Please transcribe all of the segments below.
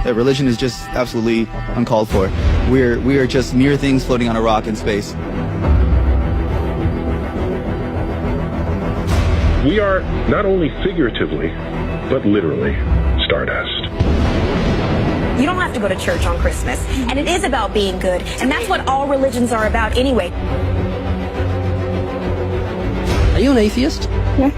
that religion is just absolutely uncalled for. We are just mere things floating on a rock in space. We are not only figuratively, but literally stardust. You don't have to go to church on Christmas, and it is about being good, and that's what all religions are about anyway. Are you an atheist? Yeah.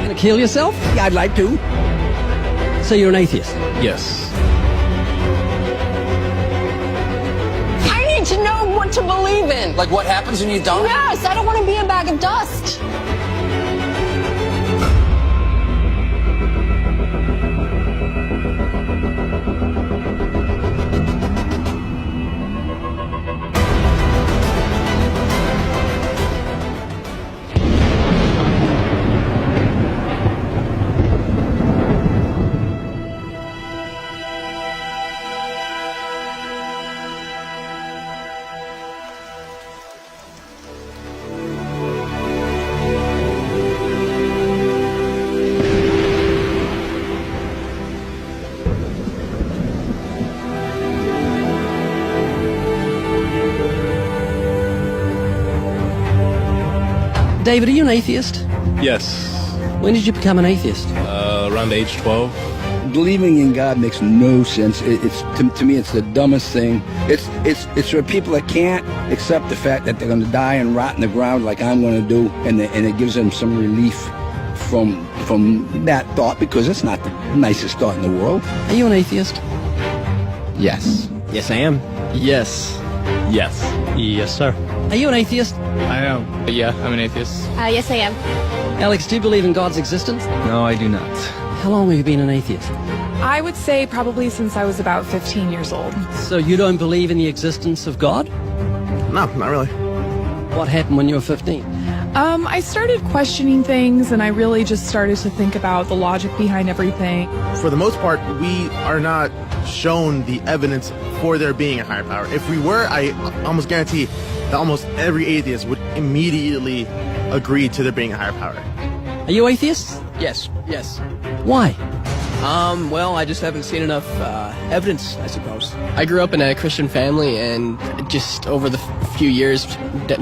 Gonna kill yourself? Yeah, I'd like to. So you're an atheist? Yes. I need to know what to believe in. Like what happens when you die? Yes, I don't want to be a bag of dust. David, are you an atheist? Yes. When did you become an atheist? Around age 12. Believing in God makes no sense. It's to me, it's the dumbest thing. It's for people that can't accept the fact that they're going to die and rot in the ground like I'm going to do, and it gives them some relief from that thought, because it's not the nicest thought in the world. Are you an atheist? Yes. Yes, I am. Yes. Yes. Yes, sir. Are you an atheist? I am. Yeah, I'm an atheist. Yes, I am. Alex, do you believe in God's existence? No, I do not. How long have you been an atheist? I would say probably since I was about 15 years old. So you don't believe in the existence of God? No, not really. What happened when you were 15? I started questioning things, and I really just started to think about the logic behind everything. For the most part, we are not shown the evidence for there being a higher power. If we were, I almost guarantee that almost every atheist would immediately agree to there being a higher power. Are you atheists? Yes. Why? Well, I just haven't seen enough evidence, I suppose. I grew up in a Christian family, and just over the few years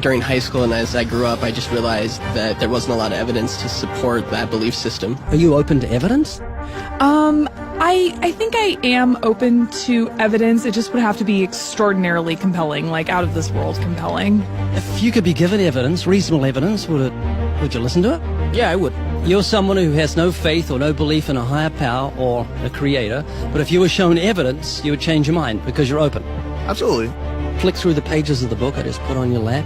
during high school and as I grew up, I just realized that there wasn't a lot of evidence to support that belief system. Are you open to evidence? I think I am open to evidence. It just would have to be extraordinarily compelling, like out of this world compelling. If you could be given evidence, reasonable evidence, would you listen to it? Yeah, I would. You're someone who has no faith or no belief in a higher power or a creator, but if you were shown evidence, you would change your mind because you're open. Absolutely. Flick through the pages of the book I just put on your lap,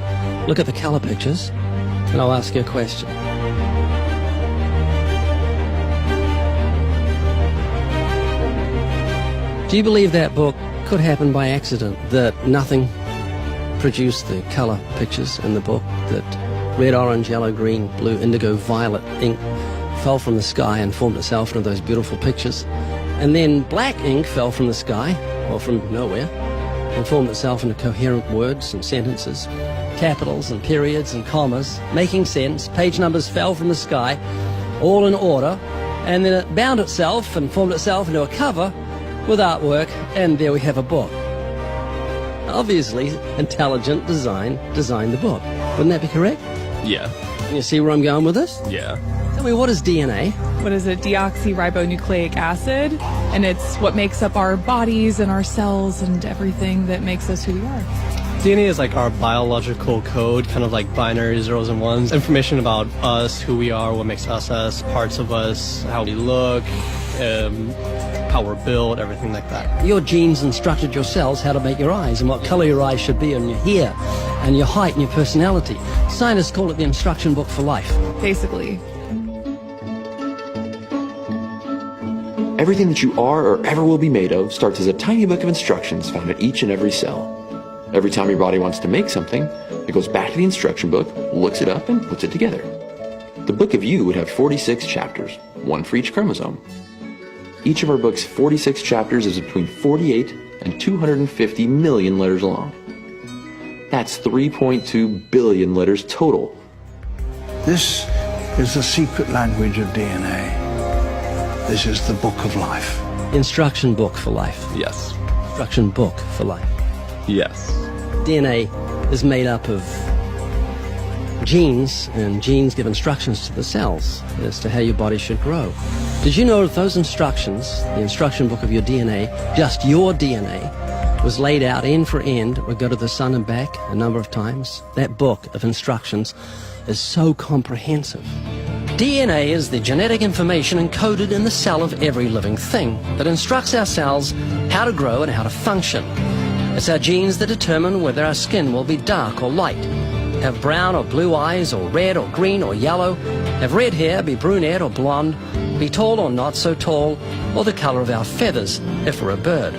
look at the color pictures, and I'll ask you a question. Do you believe that book could happen by accident, that nothing produced the color pictures in the book, that red, orange, yellow, green, blue, indigo, violet ink fell from the sky and formed itself into those beautiful pictures, and then black ink fell from the sky, or from nowhere, and formed itself into coherent words and sentences, capitals and periods and commas, making sense, page numbers fell from the sky, all in order, and then it bound itself and formed itself into a cover with artwork, and there we have a book. Obviously, intelligent design designed the book. Wouldn't that be correct? Yeah. Can you see where I'm going with this? Yeah. Tell me, what is DNA? What is it? Deoxyribonucleic acid. And it's what makes up our bodies and our cells and everything that makes us who we are. DNA is like our biological code, kind of like binary zeros and ones. Information about us, who we are, what makes us us, parts of us, how we look, how we're built, everything like that. Your genes instructed your cells how to make your eyes and what color your eyes should be, and your hair and your height and your personality. Scientists call it the instruction book for life. Basically. Everything that you are or ever will be made of starts as a tiny book of instructions found in each and every cell. Every time your body wants to make something, it goes back to the instruction book, looks it up, and puts it together. The book of you would have 46 chapters, one for each chromosome. Each of our book's 46 chapters is between 48 and 250 million letters long. That's 3.2 billion letters total. This is the secret language of DNA. This is the book of life. Instruction book for life. Yes. Instruction book for life. Yes. DNA is made up of genes, and genes give instructions to the cells as to how your body should grow. Did you know that those instructions, the instruction book of your DNA, just your DNA, was laid out end for end, would go to the sun and back a number of times? That book of instructions is so comprehensive. DNA is the genetic information encoded in the cell of every living thing that instructs our cells how to grow and how to function. It's our genes that determine whether our skin will be dark or light, have brown or blue eyes, or red or green or yellow, have red hair, be brunette or blonde, be tall or not so tall, or the color of our feathers if we're a bird.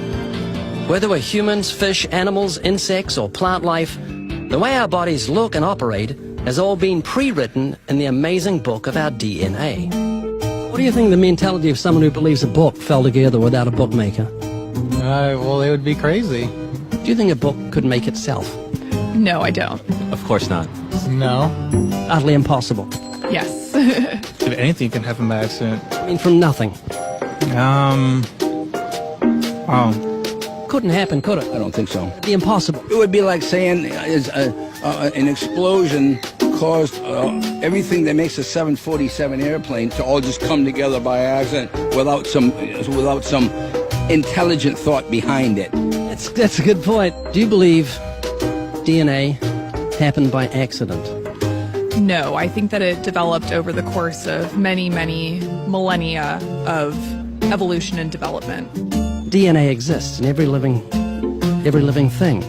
Whether we're humans, fish, animals, insects, or plant life, the way our bodies look and operate has all been pre-written in the amazing book of our DNA. What do you think of the mentality of someone who believes a book fell together without a bookmaker? Well, they would be crazy. Do you think a book could make itself? No, I don't. Of course not. No. Utterly impossible. Yes. If anything can happen by accident. I mean, from nothing. Couldn't happen, could it? I don't think so. It'd be impossible. It would be like saying an explosion caused everything that makes a 747 airplane to all just come together by accident without some intelligent thought behind it. That's a good point. Do you believe DNA happened by accident? No, I think that it developed over the course of many, many millennia of evolution and development. DNA exists in every living thing.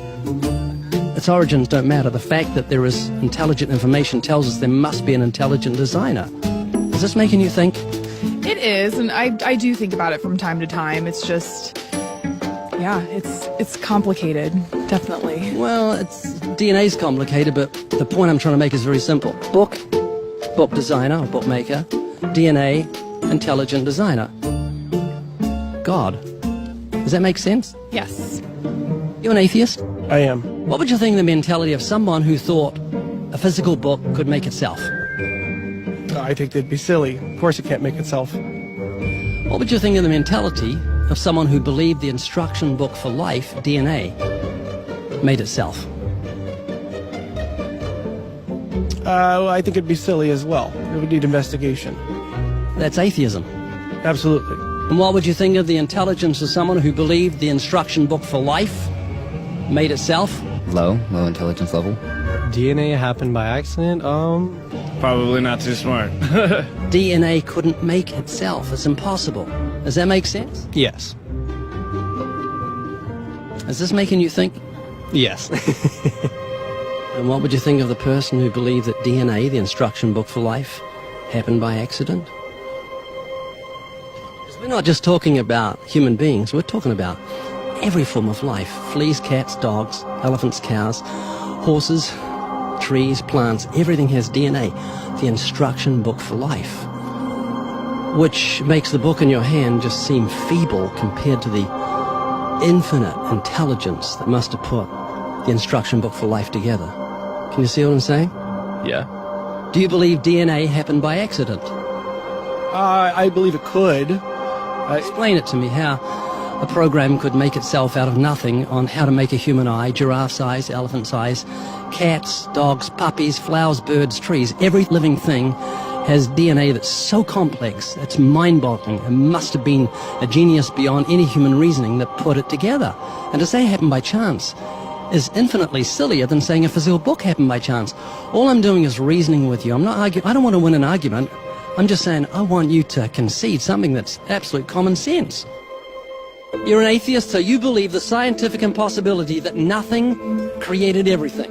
Its origins don't matter. The fact that there is intelligent information tells us there must be an intelligent designer. Is this making you think? It is, and I do think about it from time to time. It's just, yeah, it's complicated, definitely. Well, DNA's complicated, but the point I'm trying to make is very simple. Book designer or bookmaker, DNA, intelligent designer. God. Does that make sense? Yes. You an atheist? I am. What would you think of the mentality of someone who thought a physical book could make itself? I think they'd be silly. Of course it can't make itself. What would you think of the mentality of someone who believed the instruction book for life, DNA, made itself? I think it'd be silly as well. It would need investigation. That's atheism. Absolutely. And what would you think of the intelligence of someone who believed the instruction book for life made itself? Low intelligence level. DNA happened by accident? Probably not too smart. DNA couldn't make itself. It's impossible. Does that make sense? Yes. Is this making you think? Yes. And what would you think of the person who believed that DNA, the instruction book for life, happened by accident? We're not just talking about human beings, we're talking about every form of life. Fleas, cats, dogs, elephants, cows, horses, trees, plants, everything has DNA, the instruction book for life. Which makes the book in your hand just seem feeble compared to the infinite intelligence that must have put the instruction book for life together. Can you see what I'm saying? Yeah. Do you believe DNA happened by accident? I believe it could. Explain it to me, how a program could make itself out of nothing on how to make a human eye, giraffe's eyes, elephant's eyes, cats, dogs, puppies, flowers, birds, trees. Every living thing has DNA that's so complex, it's mind-boggling. It must have been a genius beyond any human reasoning that put it together. And to say it happened by chance is infinitely sillier than saying a physical book happened by chance. All I'm doing is reasoning with you. I'm not arguing. I don't want to win an argument. I'm just saying I want you to concede something that's absolute common sense. You're an atheist, so you believe the scientific impossibility that nothing created everything.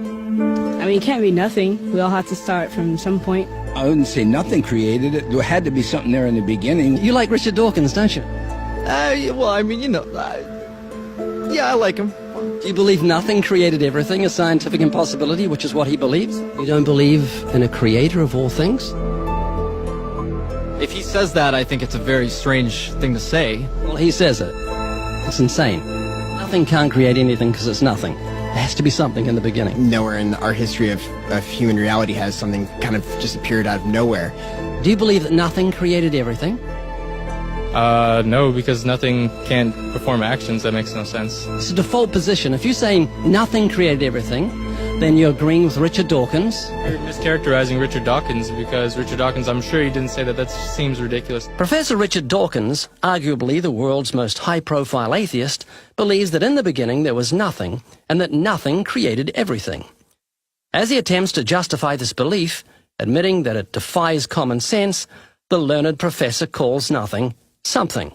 I mean, it can't be nothing. We all have to start from some point. I wouldn't say nothing created it. There had to be something there in the beginning. You like Richard Dawkins, don't you? Well, I mean, yeah, I like him. Do you believe nothing created everything, a scientific impossibility, which is what he believes? You don't believe in a creator of all things? If he says that, I think it's a very strange thing to say. Well, he says it. It's insane. Nothing can't create anything because it's nothing. There has to be something in the beginning. Nowhere in our history of human reality has something kind of just appeared out of nowhere. Do you believe that nothing created everything? No, because nothing can perform actions. That makes no sense. It's a default position. If you're saying nothing created everything, then you're agreeing with Richard Dawkins. You're mischaracterizing Richard Dawkins, because Richard Dawkins, I'm sure he didn't say that. That seems ridiculous. Professor Richard Dawkins, arguably the world's most high-profile atheist, believes that in the beginning there was nothing, and that nothing created everything. As he attempts to justify this belief, admitting that it defies common sense, the learned professor calls nothing something.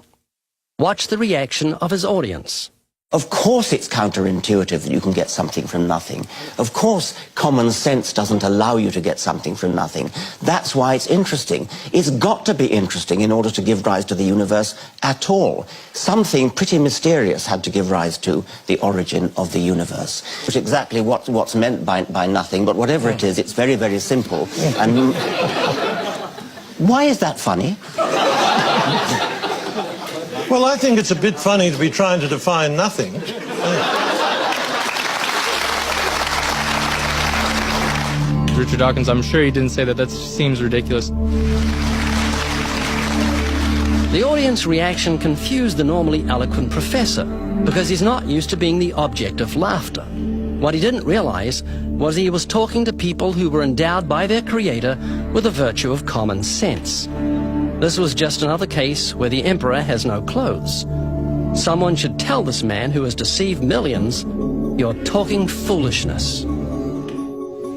Watch the reaction of his audience. Of course it's counterintuitive that you can get something from nothing. Of course common sense doesn't allow you to get something from nothing. That's why it's interesting. It's got to be interesting in order to give rise to the universe at all. Something pretty mysterious had to give rise to the origin of the universe. Which is exactly what's meant by nothing, but whatever it is, it's very, very simple. And why is that funny? Well, I think it's a bit funny to be trying to define nothing. Richard Dawkins, I'm sure he didn't say that. That seems ridiculous. The audience reaction confused the normally eloquent professor because he's not used to being the object of laughter. What he didn't realize was he was talking to people who were endowed by their creator with the virtue of common sense. This was just another case where the emperor has no clothes. Someone should tell this man who has deceived millions, "You're talking foolishness."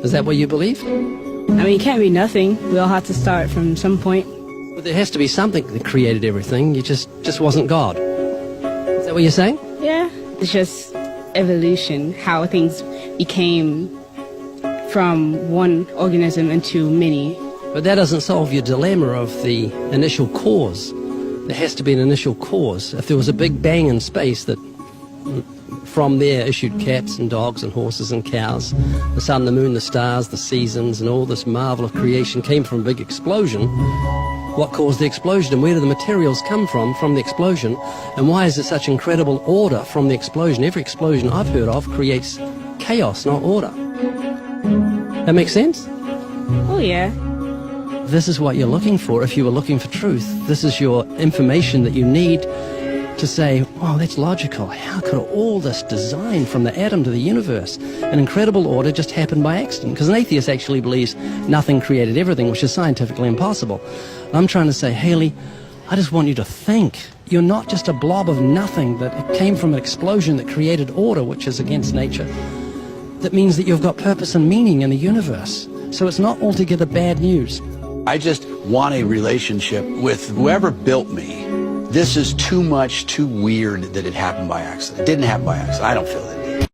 Is that what you believe? I mean, it can't be nothing. We all have to start from some point. But there has to be something that created everything. You just wasn't God. Is that what you're saying? Yeah, it's just evolution, how things became from one organism into many. But that doesn't solve your dilemma of the initial cause. There has to be an initial cause. If there was a big bang in space that from there issued cats and dogs and horses and cows, the sun, the moon, the stars, the seasons, and all this marvel of creation came from a big explosion, what caused the explosion, and where do the materials come from the explosion, and why is there such incredible order from the explosion? Every explosion I've heard of creates chaos, not order. That makes sense? Oh yeah. This is what you're looking for if you were looking for truth. This is your information that you need to say, wow, that's logical. How could all this design from the atom to the universe, an incredible order, just happen by accident? Because an atheist actually believes nothing created everything, which is scientifically impossible. I'm trying to say, Haley, I just want you to think. You're not just a blob of nothing that came from an explosion that created order, which is against nature. That means that you've got purpose and meaning in the universe. So it's not altogether bad news. I just want a relationship with whoever built me. This is too much, too weird that it happened by accident. It didn't happen by accident. I don't feel that.